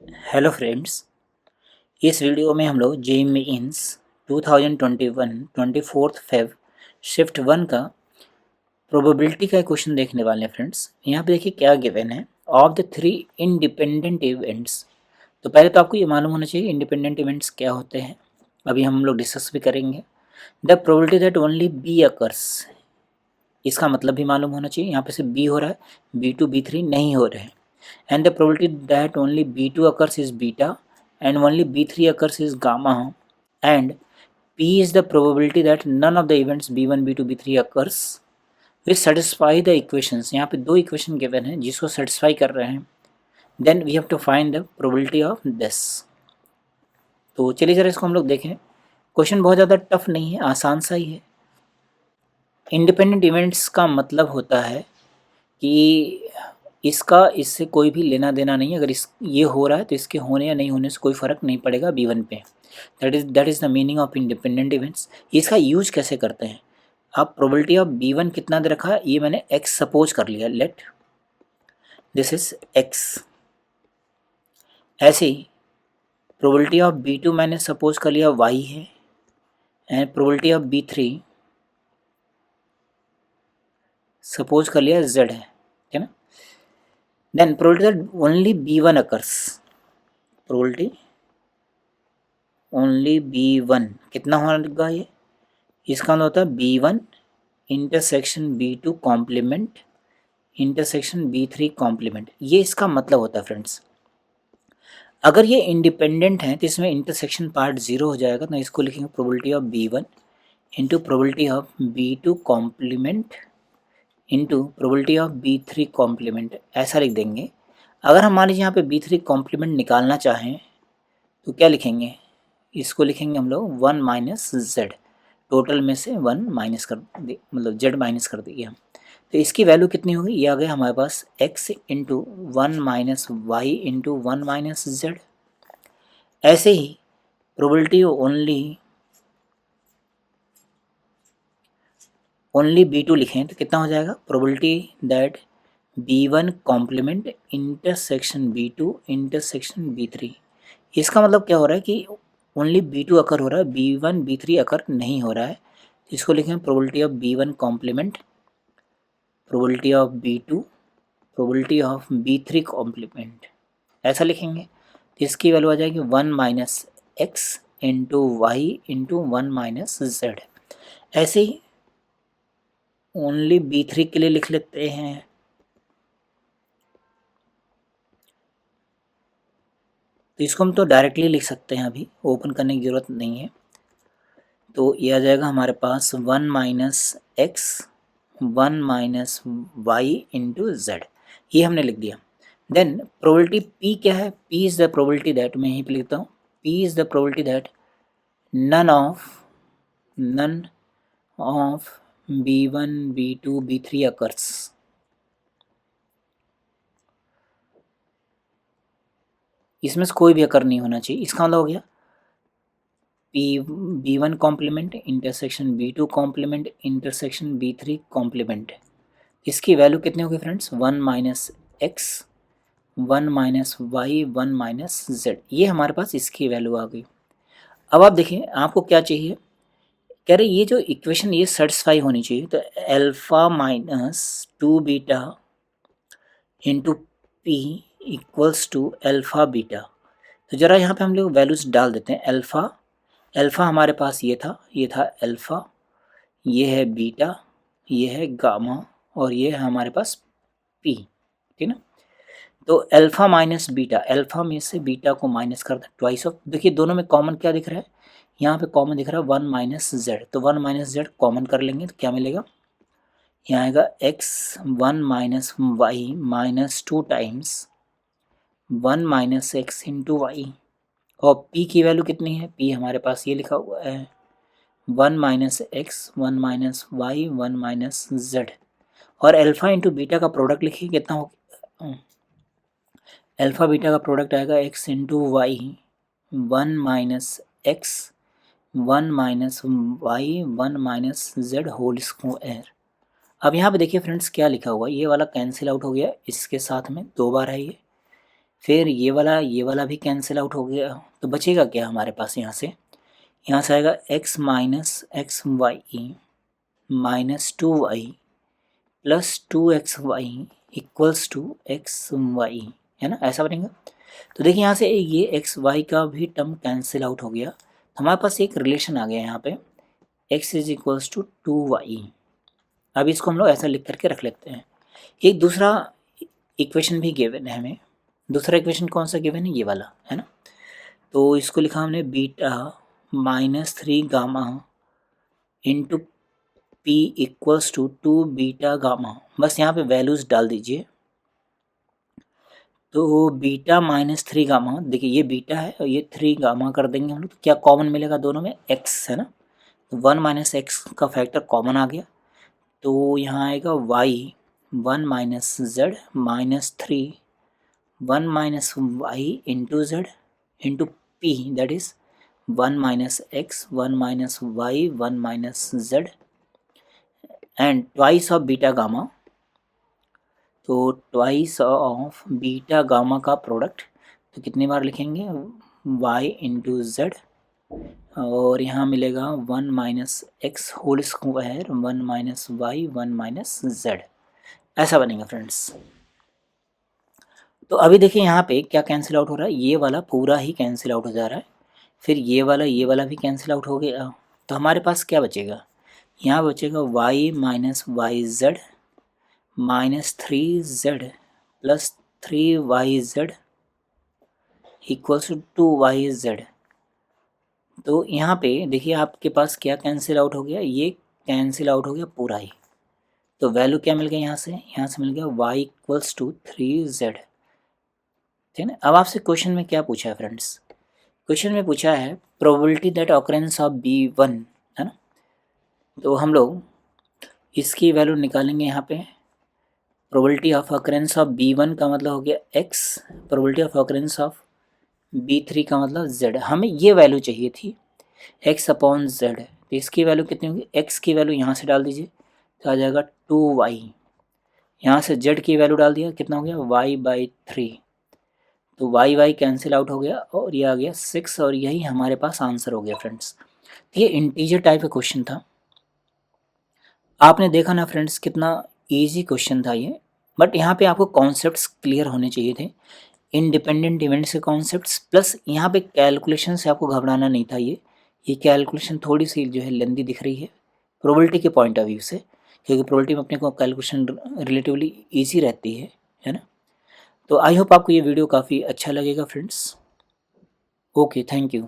Hello friends. इस video में हम लोग जेईई मेंस 2021 24 फेब शिफ्ट 1 का प्रोबेबिलिटी का क्वेश्चन देखने वाले हैं फ्रेंड्स। यहाँ पे देखिए क्या गिवन है, ऑफ द 3 इंडिपेंडेंट इवेंट्स। तो पहले तो आपको ये मालूम होना चाहिए इंडिपेंडेंट इवेंट्स क्या होते हैं, अभी हम लोग डिस्कस भी करेंगे। The probability that only B occurs, इसका मतलब भी मालूम होना चाहिए। यहाँ पे सिर्फ बी हो रहा है, B2 B3 नहीं हो रहे हैं। And the probability that only B2 occurs is beta and only B3 occurs is gamma, and P is the probability that none of the events B1 B2 B3 occurs which satisfy the equations। यहाँ पे दो equation given है जिसको satisfy कर रहे हैं। Then we have to find the probability of this. तो चलिए जरा इसको हम लोग देखें। क्वेश्चन बहुत ज़्यादा टफ नहीं है, आसान सा ही है। इंडिपेंडेंट इवेंट्स का मतलब होता है कि इसका इससे कोई भी लेना देना नहीं है। अगर इस ये हो रहा है तो इसके होने या नहीं होने से कोई फ़र्क नहीं पड़ेगा B1 पे। That is the meaning of independent events. इसका यूज कैसे करते हैं, अब प्रोबेबिलिटी ऑफ B1 कितना दे रखा है, ये मैंने x सपोज कर लिया, लेट दिस इज x। ऐसे ही प्रोबेबिलिटी ऑफ B2 मैंने सपोज कर लिया y है, and probability of B3 suppose कर लिया z है ना। Then probability that only B1 occurs, probability only B1 कितना होगा ये, इसका मतलब होता है B1 intersection B2 complement intersection B3 complement. ये इसका मतलब होता है फ्रेंड्स। अगर ये इंडिपेंडेंट है तो इसमें इंटरसेक्शन पार्ट 0 हो जाएगा, तो इसको लिखेंगे probability of B1 into probability of B2 complement into probability of B3 complement, ऐसा लिख देंगे। अगर हम मान लीजिए यहाँ पे B3 कॉम्प्लीमेंट निकालना चाहें तो क्या लिखेंगे, इसको लिखेंगे हम लोग 1 माइनस जेड, टोटल में से 1 माइनस कर दे, मतलब जेड माइनस कर दिए हम। तो इसकी वैल्यू कितनी होगी, ये आ गया हमारे पास x into 1 minus y into 1 minus z. ऐसे ही प्रोबेबिलिटी ओनली B2 लिखें तो कितना हो जाएगा, probability that B1 complement intersection B2 intersection B3। इसका मतलब क्या हो रहा है कि ओनली B2 अकर हो रहा है, B1 B3 अकर नहीं हो रहा है। इसको लिखें probability of B1 complement probability of B2 probability of B3 complement, ऐसा लिखेंगे। तो इसकी वैल्यू आ जाएगी 1 minus x into y into 1 minus z. ऐसे ही ओनली B3 के लिए लिख लेते हैं। तो इसको हम तो डायरेक्टली लिख सकते हैं, अभी ओपन करने की ज़रूरत नहीं है। तो ये आ जाएगा हमारे पास 1 minus x 1 minus y into z, ये हमने लिख दिया। देन प्रोबेबिलिटी P क्या है, P is the probability that, मैं यहीं पे लिखता हूँ, P is the probability that none of B1 B2 B3 occurs. इसमें से कोई भी अकर नहीं होना चाहिए। इसका मतलब हो गया B1 complement intersection B2 complement intersection B3 complement. इसकी वैल्यू कितनी होगी friends, 1 minus x 1 minus y 1 minus z, ये हमारे पास इसकी वैल्यू आ गई। अब आप देखिए आपको क्या चाहिए, कह रहे ये जो इक्वेशन ये सेटिस्फाई होनी चाहिए। तो alpha minus 2 beta into p equals to alpha beta. तो ज़रा यहाँ पे हम लोग वैल्यूज डाल देते हैं। अल्फा हमारे पास ये था अल्फा, ये है बीटा, ये है गामा, और ये है हमारे पास पी, ठीक ना। तो अल्फा माइनस बीटा, अल्फा में से बीटा को माइनस कर दें, ट्वाइस ऑफ, देखिए दोनों में कॉमन क्या दिख रहा है, यहाँ पे कॉमन दिख रहा है 1 माइनस जेड। तो 1 माइनस जेड कॉमन कर लेंगे तो क्या मिलेगा, यहाँ आएगा x 1 minus y minus 2 times 1 minus x into y. और p की वैल्यू कितनी है, p हमारे पास ये लिखा हुआ है 1 minus x 1 minus y 1 minus z. और अल्फा इंटू बीटा का प्रोडक्ट लिखिए कितना हो, अल्फा बीटा का प्रोडक्ट आएगा x into y 1 minus x 1 minus y 1 minus z whole square. अब यहाँ पे देखिए फ्रेंड्स क्या लिखा हुआ है, ये वाला कैंसिल आउट हो गया, इसके साथ में 2 बार है ये, फिर ये वाला भी कैंसिल आउट हो गया, तो बचेगा क्या हमारे पास यहाँ से आएगा x minus x y minus 2y plus 2xy equals to x y, है ना, ऐसा बनेगा। तो देखिए यहाँ से ये एक्स वाई का भी टर्म कैंसिल आउट हो गया, तो हमारे पास एक रिलेशन आ गया यहाँ पे x is equals to 2y। अब इसको हम लोग ऐसा लिख करके रख लेते हैं। एक दूसरा इक्वेशन भी गिवन है हमें। दूसरा इक्वेशन कौन सा गिवन है, ये वाला है ना। तो इसको लिखा हमने beta minus 3 gamma into p equals to 2 beta gamma. बस यहाँ पे वैल्यूज डाल दीजिए। तो बीटा माइनस 3 गामा, देखिए ये बीटा है और ये 3 गामा कर देंगे हम लोग, तो क्या कॉमन मिलेगा दोनों में, x है ना। तो 1 माइनस एक्स का फैक्टर कॉमन आ गया, तो यहाँ आएगा y 1 minus z minus 3 1 minus y into z into p, that is 1 minus x 1 minus y 1 minus z and twice of beta gamma. तो ट्वाइस ऑफ बीटा गामा का product, तो कितनी बार लिखेंगे, y इंटू जेड और यहाँ मिलेगा 1 minus x whole square 1 minus y 1 minus z, ऐसा बनेगा फ्रेंड्स। तो अभी देखिए यहाँ पे क्या कैंसिल आउट हो रहा है, ये वाला पूरा ही कैंसिल आउट हो जा रहा है, फिर ये वाला भी कैंसिल आउट हो गया। तो हमारे पास क्या बचेगा, यहाँ बचेगा y minus y z minus 3z plus 3yz equals to 2yz। तो यहाँ पे देखिए आपके पास क्या कैंसिल आउट हो गया, ये कैंसिल आउट हो गया पूरा ही। तो वैल्यू क्या मिल गया यहाँ से मिल गया y इक्वल्स टू 3z, ठीक है ना। अब आपसे क्वेश्चन में क्या पूछा है फ्रेंड्स, क्वेश्चन में पूछा है probability that occurrence of B1, है ना। तो हम लोग इसकी वैल्यू निकालेंगे यहाँ पे। Probability of occurrence of B1 का मतलब हो गया x, probability of occurrence of B3 का मतलब z। हमें ये वैल्यू चाहिए थी x अपॉन z, तो इसकी वैल्यू कितनी होगी, x की वैल्यू यहाँ से डाल दीजिए तो आ जाएगा 2y, यहाँ से z की वैल्यू डाल दिया, कितना हो गया y/3, तो y कैंसिल आउट हो गया और ये आ गया 6 और यही हमारे पास आंसर हो गया फ्रेंड्स। ये इंटीजर टाइप का क्वेश्चन था, आपने देखा ना फ्रेंड्स कितना इजी क्वेश्चन था ये, बट यहाँ पे आपको कॉन्सेप्ट्स क्लियर होने चाहिए थे, इंडिपेंडेंट इवेंट्स के कॉन्सेप्ट्स, प्लस यहाँ पे कैलकुलेशन से आपको घबराना नहीं था। ये कैलकुलेशन थोड़ी सी जो है लेंदी दिख रही है प्रोबेबिलिटी के पॉइंट ऑफ व्यू से, क्योंकि प्रोबेबिलिटी में अपने को कैलकुलेशन रिलेटिवली ईजी रहती है ना। तो आई होप आपको ये वीडियो काफ़ी अच्छा लगेगा फ्रेंड्स। Okay, thank you.